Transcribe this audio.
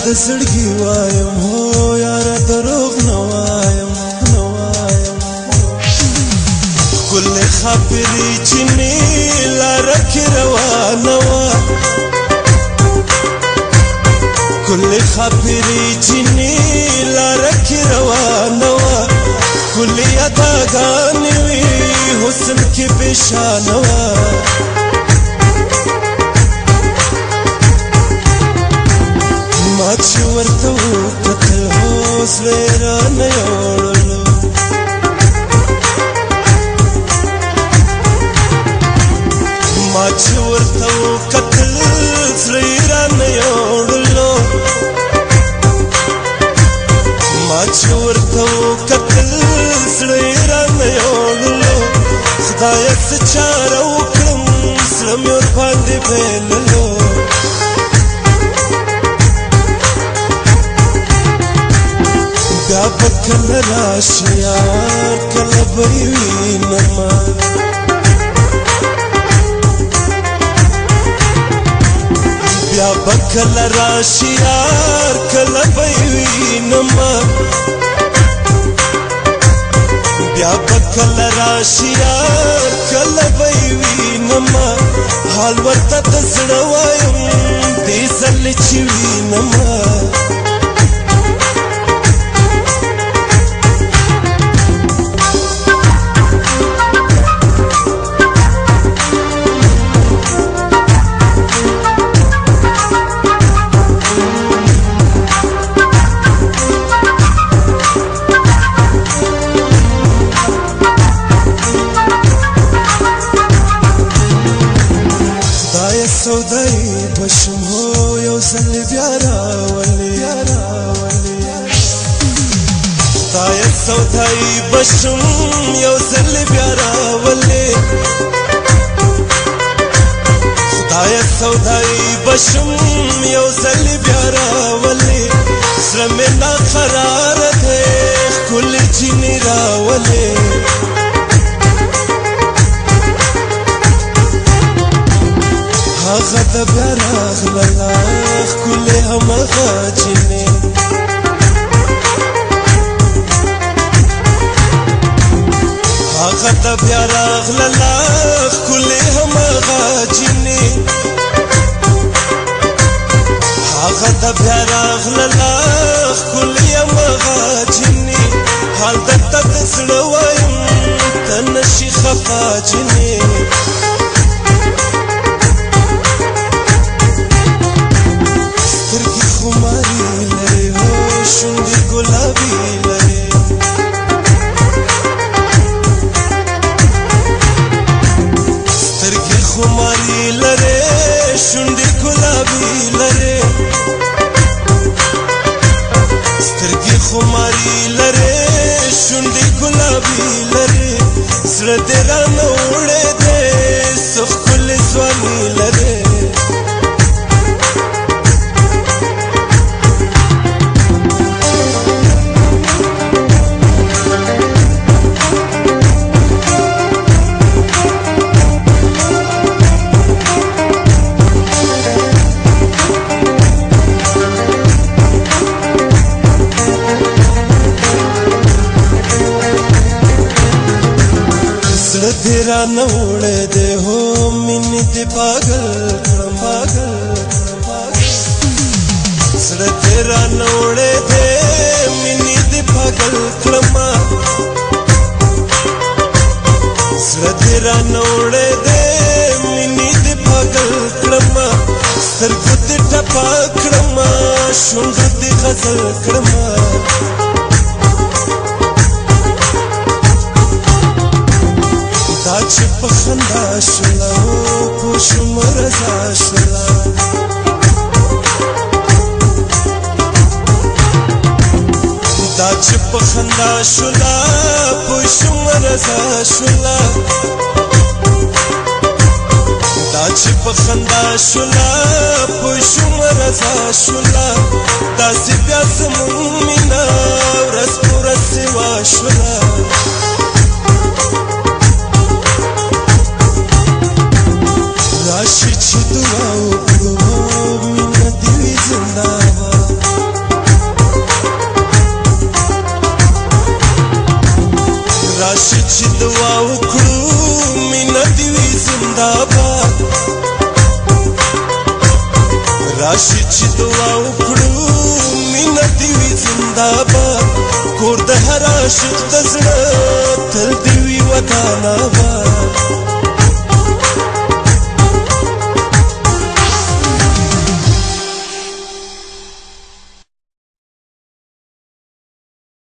د زړګي وایم هو یاره دروغ نه وایم ښکلې خبرې چې مې لاره کې روانه وه ښکلې خبرې چې مې لاره کې روانه وه ښکلې اداګانې وې حسن کې بېشانه وه ما چې ورته وکتل حوصله یې رانه یوړلو ما چې ورته وکتل زړه یې رانه یوړلو ما چې ورته وکتل زړه یې رانه یوړلو خدایه څه چاره وکړم زړه مې ورباندې بایللو بیا به کله راشي یار کله به یې وینمه بیا به کله راشي یار کله به یې وینمه بیا به کله راشي یار کله به یې وینمه حال ورته د زړه وایم دې ځل چې وینمه سودای بشم هو یو ځل بیا راولې خدای سودای بشم یو ځل بیا راولې خدای سودای بشم یو ځل بیا راولې زړه مې ناقرار دی ښکلې جینې راولې هغه د بیا راغلله ښکلې همغه جینې هغه د بیا راغلله ښکلې همغه جینې هغه د بیا راغلله ښکلې همغه جینې حال درته د زړه وایم ته نشي خفا جینې خماري لره شونډې ګلابي لره سترګې خماري لره شونډې ګلابي لره زړه دې رانه وړی دی څه ښکلې ځواني لره زړه دې رانه وړی دی هو مینې دې پاگل کړم زړه دې رانه وړی دی مینې دې پاگل کړم زړه دې رانه وړی دی مینې دې پاگل کړم سترګو دې ټپه کړم شونډو دې غزل کړم دا چې په خندا شوله پوه شوم رضا شوله دا چې په خندا شوله پوه شوم رضا شوله دا چې په خندا شوله پوه شوم رضا شوله داسې بیا زموږ مینه ورځ په ورځ سوا شوله راشي چې دعا وکړو مینه دې وي زنده باد چې دعا وکړو مینه دې وي زنده‌باد راشي چې دعا وکړو مینه دې وي زنده‌باد کور د هر عاشق د زړه تل دې وي وطن آباد